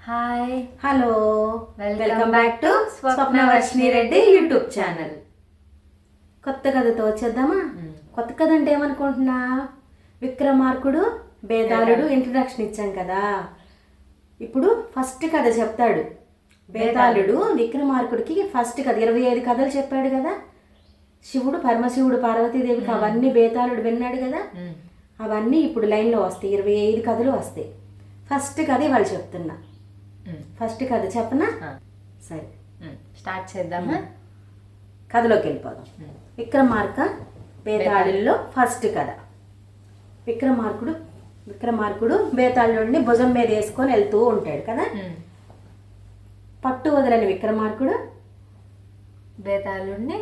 Hi hello welcome back to Swapnavarshini Reddy YouTube channel. కొత్త కథతో వచ్చేద్దామా? కొత్త కథ అంటే ఏమనుకుంటున్నా, విక్రమార్కుడు బేతాళుడు ఇంట్రడక్షన్ ఇచ్చాం కదా. ఇప్పుడు ఫస్ట్ కథ చెప్తాడు బేతాళుడు. విక్రమార్కుడికి ఫస్ట్ కథ 25 కథలు చెప్పాడు కదా. శివుడు, పరమశివుడు, పార్వతీదేవికి అవన్నీ బేతాళుడు విన్నాడు కదా. అవన్నీ ఇప్పుడు లైన్లో వస్తాయి, 25 కథలు వస్తాయి. ఫస్ట్ కథ ఇవాళ చెప్తున్నా. ఫస్ట్ కథ చెప్పనా? సరే స్టార్ట్ చేద్దామా? కథలోకి వెళ్ళిపోదాం. విక్రమార్క బేతాళుల్లో ఫస్ట్ కథ. విక్రమార్కుడు బేతాళుడిని భుజం మీద వేసుకొని వెళ్తూ ఉంటాడు కదా. పట్టు వదలని విక్రమార్కుడు బేతాళుడిని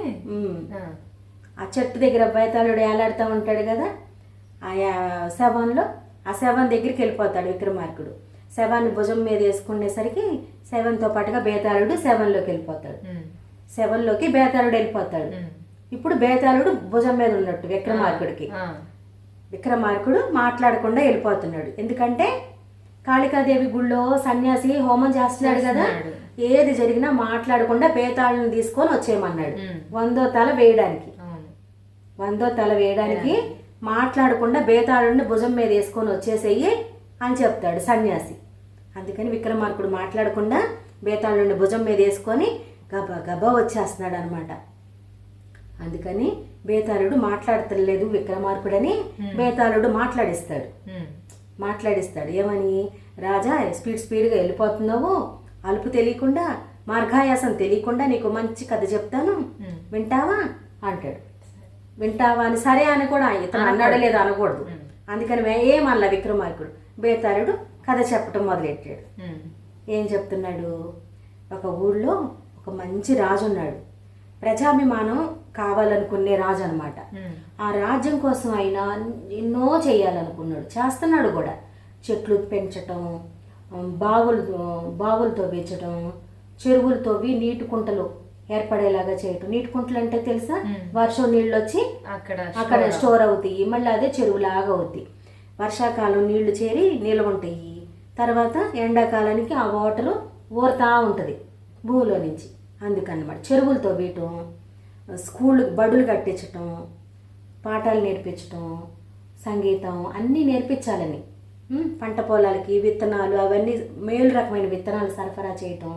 ఆ చెట్టు దగ్గర బేతాళుడు ఏలాడుతూ ఉంటాడు కదా. ఆ శవం దగ్గరికి వెళ్ళిపోతాడు విక్రమార్కుడు. శవాన్ని భుజం మీద వేసుకునేసరికి శవంతో పాటుగా బేతాళుడు శవంలోకి వెళ్ళిపోతాడు. శవంలోకి బేతాళుడు వెళ్ళిపోతాడు. ఇప్పుడు బేతాళుడు భుజం మీద ఉన్నట్టు విక్రమార్కుడు మాట్లాడకుండా వెళ్ళిపోతున్నాడు. ఎందుకంటే కాళికాదేవి గుళ్ళో సన్యాసి హోమం చేస్తున్నాడు కదా. ఏది జరిగినా మాట్లాడకుండా బేతాళుని తీసుకొని వచ్చేయమన్నాడు. 100వ తల వేయడానికి మాట్లాడకుండా బేతాళుడిని భుజం మీద వేసుకొని వచ్చేసేయి అని చెప్తాడు సన్యాసి. అందుకని విక్రమార్కుడు మాట్లాడకుండా బేతాళుడిని భుజం మీద వేసుకొని గబా వచ్చేస్తున్నాడు అనమాట. అందుకని బేతాళుడు మాట్లాడతలేదు విక్రమార్కుడని బేతాళుడు మాట్లాడిస్తాడు. ఏమని? రాజా, స్పీడ్గా వెళ్ళిపోతున్నావు, అలుపు తెలియకుండా, మార్గాయాసం తెలియకుండా నీకు మంచి కథ చెప్తాను, వింటావా అంటాడు. వింటావా అని సరే అని కూడా ఇతను అన్నాడు లేదు అనకూడదు. అందుకని ఏమల్లా విక్రమార్కుడు బేతాళుడు కథ చెప్పటం మొదలెట్టాడు. ఏం చెప్తున్నాడు? ఒక ఊళ్ళో ఒక మంచి రాజు ఉన్నాడు. ప్రజాభిమానం కావాలనుకునే రాజు అనమాట. ఆ రాజ్యం కోసం ఆయన ఎన్నో చేయాలనుకున్నాడు, చేస్తున్నాడు కూడా. చెట్లు పెంచటం, బావులు తవ్వించటం, చెరువులు తవ్వి నీటి కుంటలు ఏర్పడేలాగా చేయటం. నీటి కుంటలు అంటే తెలుసా? వర్షం నీళ్ళు వచ్చి అక్కడ స్టోర్ అవుతాయి, మళ్ళీ అదే చెరువులాగా అవుతాయి. వర్షాకాలం నీళ్లు చేరి నిల్వ ఉంటాయి. తర్వాత ఎండాకాలానికి ఆ వాటరు ఊరుతా ఉంటుంది భూమిలో నుంచి. అందుకన్నమాట చెరువులు తవ్వేయటం, బడులు కట్టించటం, పాఠాలు నేర్పించటం, సంగీతం అన్నీ నేర్పించాలని, పంట పొలాలకి విత్తనాలు అవన్నీ మేలు రకమైన విత్తనాలు సరఫరా చేయటం,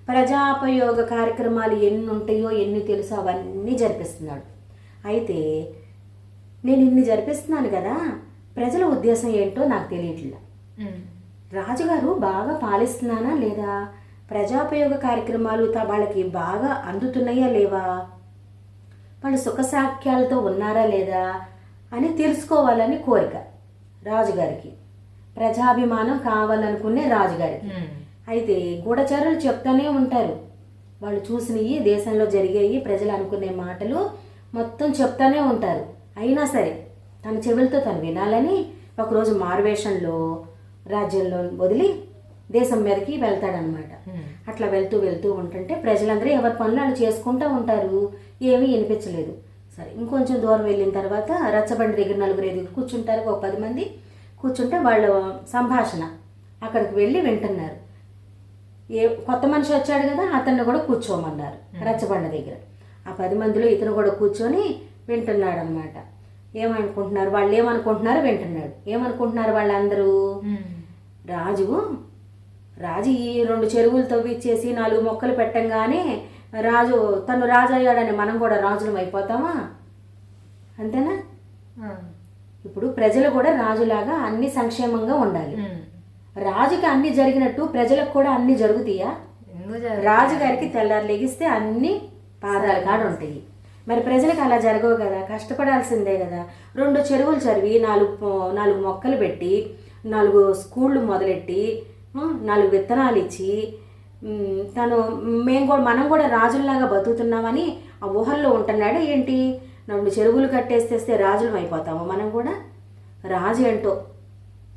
ప్రజాపయోగ కార్యక్రమాలు ఎన్ని ఉంటాయో ఎన్ని తెలుసో అవన్నీ జరిపిస్తున్నాడు. అయితే నేను ఇన్ని జరిపిస్తున్నాను కదా, ప్రజల ఉద్దేశం ఏంటో నాకు తెలియట్లా. రాజుగారు బాగా పాలిస్తున్నానా లేదా, ప్రజాపయోగ కార్యక్రమాలు వాళ్ళకి బాగా అందుతున్నాయా లేవా, వాళ్ళు సుఖసాఖ్యాలతో ఉన్నారా లేదా అని తెలుసుకోవాలని కోరిక రాజుగారికి. ప్రజాభిమానం కావాలనుకునే రాజుగారికి. అయితే గూఢచారులు చెప్తానే ఉంటారు, వాళ్ళు చూసినవి, దేశంలో జరిగేవి, ప్రజలు అనుకునే మాటలు మొత్తం చెప్తానే ఉంటారు. అయినా సరే తన చెవులతో తను వినాలని ఒకరోజు మారువేషంలో రాజ్యంలో వదిలి దేశం మీదకి వెళ్తాడనమాట. అట్లా వెళ్తూ ఉంటుంటే ప్రజలందరూ ఎవరి పనులు వాళ్ళు చేసుకుంటూ ఉంటారు. ఏమీ వినిపించలేదు. సరే ఇంకొంచెం దూరం వెళ్ళిన తర్వాత రచ్చబండి దగ్గర 4 కూర్చుంటారు, ఒక 10 మంది కూర్చుంటే వాళ్ళ సంభాషణ అక్కడికి వెళ్ళి వింటున్నారు. కొత్త మనిషి వచ్చాడు కదా, అతన్ని కూడా కూర్చోమన్నారు రచ్చబండ దగ్గర. ఆ 10 మందిలో ఇతను కూడా కూర్చొని వింటున్నాడు అనమాట. వాళ్ళు ఏమనుకుంటున్నారో వింటున్నాడు. ఏమనుకుంటున్నారు వాళ్ళందరూ? రాజు ఈ 2 చెరువులు తవ్విచ్చేసి 4 మొక్కలు పెట్టంగానే తను రాజు అయ్యాడని మనం కూడా రాజులం అయిపోతామా? అంతేనా? ఇప్పుడు ప్రజలు కూడా రాజులాగా అన్ని సంక్షేమంగా ఉండాలి. రాజుకి అన్ని జరిగినట్టు ప్రజలకు కూడా అన్ని జరుగుతాయా? రాజుగారికి తెల్లారు లెగిస్తే అన్ని పాదాల కాడ ఉంటాయి. మరి ప్రజలకు అలా జరగవు కదా, కష్టపడాల్సిందే కదా. 2 చెరువులు చదివి 4 మొక్కలు పెట్టి 4 స్కూళ్ళు మొదలెట్టి 4 విత్తనాలు ఇచ్చి మనం కూడా రాజుల్లాగా బతుకుతున్నామని ఆ ఊహల్లో ఉంటున్నాడు ఏంటి? 2 చెరువులు కట్టేస్తే రాజులం అయిపోతాము మనం కూడా? రాజు ఏంటో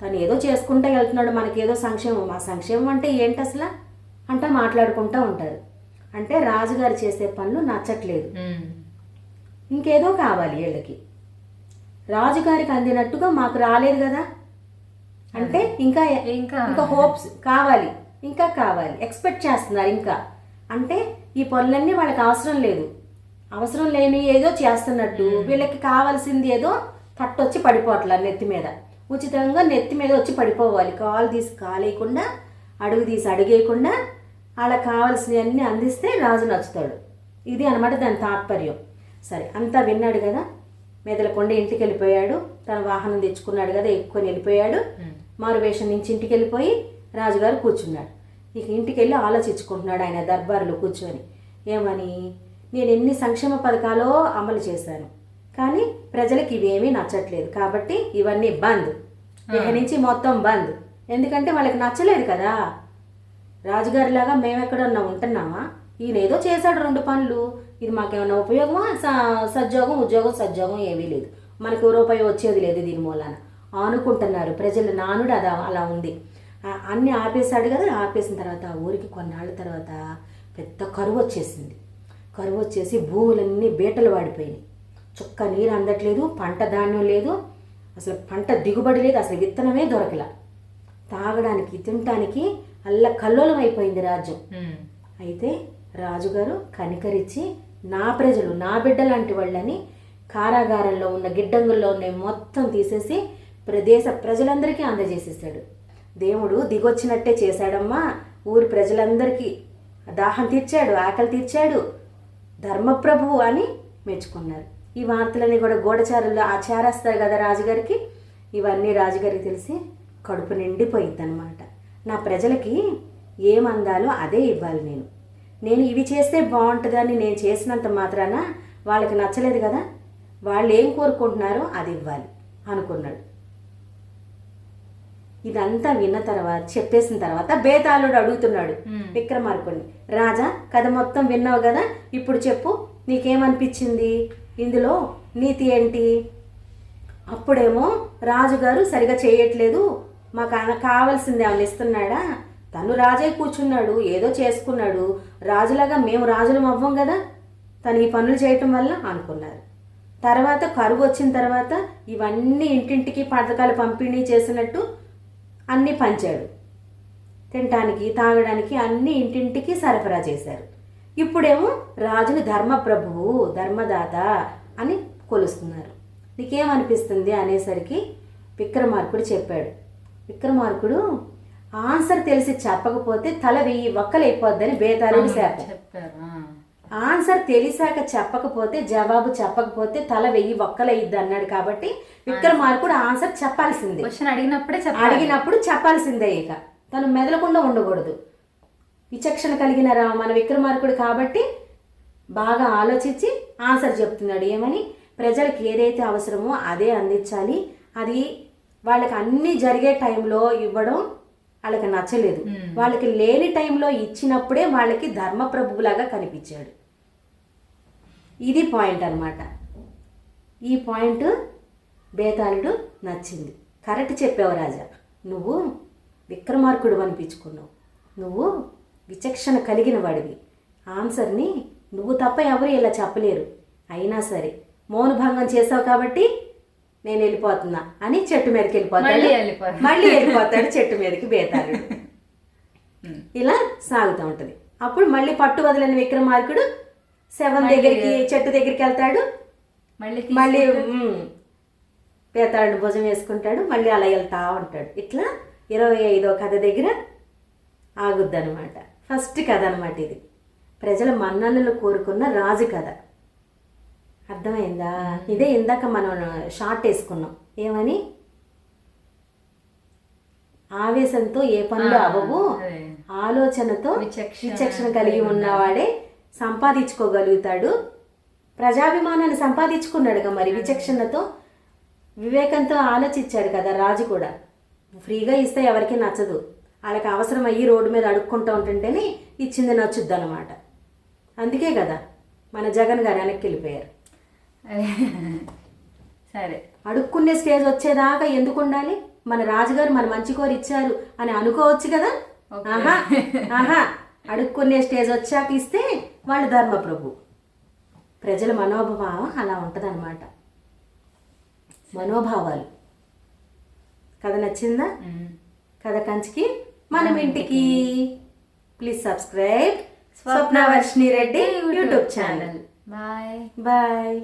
తను ఏదో చేసుకుంటూ వెళ్తున్నాడు, మనకేదో సంక్షేమం. ఆ సంక్షేమం అంటే ఏంటి అసలు అంటే మాట్లాడుకుంటూ ఉంటారు. అంటే రాజుగారు చేసే పనులు నచ్చట్లేదు, ఇంకేదో కావాలి వీళ్ళకి. రాజుగారికి అందినట్టుగా మాకు రాలేదు కదా అంటే ఇంకా హోప్స్ కావాలి, ఇంకా కావాలి, ఎక్స్పెక్ట్ చేస్తున్నారు ఇంకా. అంటే ఈ పనులన్నీ వాళ్ళకి అవసరం లేదు, అవసరం లేని ఏదో చేస్తున్నట్టు, వీళ్ళకి కావాల్సింది ఏదో తట్టొచ్చి పడిపోవట్లా నెత్తి మీద, ఉచితంగా నెత్తి మీద వచ్చి పడిపోవాలి. కాలు తీసి కాలేయకుండా, అడుగు తీసి అడిగేయకుండా వాళ్ళకి కావాల్సినవన్నీ అందిస్తే రాజు నచ్చుతాడు. ఇది అనమాట దాని తాత్పర్యం. సరే, అంతా విన్నాడు కదా, మెదలకొండ ఇంటికి వెళ్ళిపోయాడు. తన వాహనం తెచ్చుకున్నాడు కదా, ఎక్కుకొని వెళ్ళిపోయాడు. మారువేషం నుంచి ఇంటికి వెళ్ళిపోయి రాజుగారు కూర్చున్నాడు. ఇక ఇంటికి వెళ్ళి ఆలోచించుకుంటున్నాడు ఆయన దర్బారులో కూర్చొని. ఏమని, నేను ఎన్ని సంక్షేమ పథకాలో అమలు చేశాను, కానీ ప్రజలకు ఇవేమీ నచ్చట్లేదు, కాబట్టి ఇవన్నీ బంద్, ఇక నుంచి మొత్తం బంద్. ఎందుకంటే వాళ్ళకి నచ్చలేదు కదా. రాజుగారిలాగా మేమెక్కడన్నా ఉంటున్నామా? ఈయన ఏదో చేశాడు 2 పనులు, ఇది మాకేమన్నా ఉపయోగమా? సద్యోగం సద్యోగం ఏమీ లేదు, మనకు రూపాయి వచ్చేది లేదు దీని మూలాన అనుకుంటున్నారు ప్రజలు. నానుడు అలా ఉంది. అన్నీ ఆపేశాడు కదా. ఆపేసిన తర్వాత ఆ ఊరికి కొన్నాళ్ళ తర్వాత పెద్ద కరువు వచ్చేసింది. కరువు వచ్చేసి భూములన్నీ బీటలు వాడిపోయినాయి. చుక్క నీరు అందట్లేదు, పంట ధాన్యం లేదు, అసలు పంట దిగుబడి లేదు, అసలు విత్తనమే దొరకలా. తాగడానికి తినటానికి అల్ల కల్లోలం అయిపోయింది రాజ్యం. అయితే రాజుగారు కనికరించి నా ప్రజలు, నా బిడ్డ లాంటి వాళ్ళని కారాగారంలో ఉన్న గిడ్డంగుల్లో ఉన్న మొత్తం తీసేసి దేశ ప్రజలందరికీ అందజేసేసాడు. దేవుడు దిగొచ్చినట్టే చేశాడమ్మా. ఊరి ప్రజలందరికీ దాహం తీర్చాడు, ఆకలి తీర్చాడు, ధర్మప్రభువు అని మెచ్చుకున్నారు. ఈ వార్తలన్నీ కూడా గూఢచారులు చేరేస్తారు కదా రాజుగారికి. ఇవన్నీ రాజుగారికి తెలిసి కడుపు నిండిపోయింది అనమాట. నా ప్రజలకి ఏమందాలో అదే ఇవ్వాలి, నేను ఇవి చేస్తే బాగుంటుందని నేను చేసినంత మాత్రాన వాళ్ళకి నచ్చలేదు కదా, వాళ్ళు ఏం కోరుకుంటున్నారో అది ఇవ్వాలి అనుకున్నాడు. ఇదంతా విన్న తర్వాత, చెప్పేసిన తర్వాత బేతాళుడు అడుగుతున్నాడు విక్రమార్కుడిని, రాజా కథ మొత్తం విన్నావు కదా, ఇప్పుడు చెప్పు నీకేమనిపించింది, ఇందులో నీతి ఏంటి? అప్పుడేమో రాజుగారు సరిగా చేయట్లేదు, మాకు కావాల్సింది ఏమైనా ఇస్తున్నాడా? తను రాజై కూర్చున్నాడు, ఏదో చేసుకున్నాడు, రాజులాగా మేము రాజులం అవ్వం కదా తను ఈ పనులు చేయటం వల్ల అనుకున్నారు. తర్వాత కరువు వచ్చిన తర్వాత ఇవన్నీ ఇంటింటికి పథకాలు పంపిణీ చేసినట్టు అన్నీ పంచాడు. తినటానికి తాగడానికి అన్నీ ఇంటింటికి సరఫరా చేశారు. ఇప్పుడేమో రాజుని ధర్మప్రభువు, ధర్మదాత అని కొలుస్తున్నారు. నీకేమనిపిస్తుంది అనేసరికి విక్రమార్కుడు చెప్పాడు. విక్రమార్కుడు ఆన్సర్ తెలిసి చెప్పకపోతే తల 1000 వక్కలైపోద్దని బేతాళుడు శాపం. ఆన్సర్ తెలిసాక చెప్పకపోతే, జవాబు చెప్పకపోతే తల 1000 వక్కలయ్యిద్ది అన్నాడు. కాబట్టి విక్రమార్కుడు ఆన్సర్ చెప్పాల్సిందే, అడిగినప్పుడు చెప్పాల్సిందే. ఇక తను మెదలకుండా ఉండకూడదు. విచక్షణ కలిగిన మన విక్రమార్కుడు కాబట్టి బాగా ఆలోచించి ఆన్సర్ చెప్తున్నాడు. ఏమని, ప్రజలకు ఏదైతే అవసరమో అదే అందించాలి, అది వాళ్ళకి అన్నీ జరిగే టైంలో ఇవ్వడం వాళ్ళకి నచ్చలేదు. వాళ్ళకి లేని టైంలో ఇచ్చినప్పుడే వాళ్ళకి ధర్మప్రభువులాగా కనిపించాడు. ఇది పాయింట్ అన్నమాట. ఈ పాయింట్ బేతాళుడు నచ్చింది. కరెక్ట్ చెప్పావు రాజా, నువ్వు విక్రమార్కుడు అనిపించుకున్నావు, నువ్వు విచక్షణ కలిగిన వాడివి. ఆన్సర్ని నువ్వు తప్ప ఎవరు ఇలా చెప్పలేరు. అయినా సరే మౌనభంగం చేసావు కాబట్టి నేను వెళ్ళిపోతున్నా అని చెట్టు మీదకి మళ్ళీ వెళ్ళిపోతాడు చెట్టు మీదకి బేతాళుడు. ఇలా సాగుతూ ఉంటుంది. అప్పుడు మళ్ళీ పట్టు వదలని విక్రమార్కుడు శవం దగ్గరికి, చెట్టు దగ్గరికి వెళ్తాడు. మళ్ళీ బేతాళుడు భుజం వేసుకుంటాడు, మళ్ళీ అలా వెళ్తా ఉంటాడు. ఇట్లా 25వ కథ దగ్గర ఆగుద్ది అనమాట. ఫస్ట్ కథ అనమాట ఇది. ప్రజల మన్ననలు కోరుకున్న రాజు కథ. అర్థమైందా? ఇదే ఇందాక మనం షార్ట్ వేసుకున్నాం. ఏమని, ఆవేశంతో ఏ పనులు అవ్వవు, ఆలోచనతో విచక్షణ కలిగి ఉన్నవాడే సంపాదించుకోగలుగుతాడు. ప్రజాభిమానాన్ని సంపాదించుకున్నాడుగా మరి విచక్షణతో, వివేకంతో ఆలోచించాడు కదా రాజు కూడా. ఫ్రీగా ఇస్తే ఎవరికి నచ్చదు, వాళ్ళకి అవసరం అయ్యి రోడ్డు మీద అడుక్కుంటూ ఉంటుంటేనే ఇచ్చింది నచ్చుద్ది అనమాట. అందుకే కదా మన జగన్ గారు వెనక్కి వెళ్ళిపోయారు. సరే, అడుక్కునే స్టేజ్ వచ్చేదాకా ఎందుకు ఉండాలి? మన రాజుగారు మన మంచి కోరి ఇచ్చారు అని అనుకోవచ్చు కదా. ఆహా అడుక్కునే స్టేజ్ వచ్చాక ఇస్తే వాళ్ళు ధర్మప్రభు. ప్రజల మనోభావం అలా ఉంటుందన్నమాట. మనోభావాలు. కథ నచ్చిందా? కథ కంచికి మనం ఇంటికి. Please subscribe Swapnavarshini Reddy YouTube channel. Bye. Bye.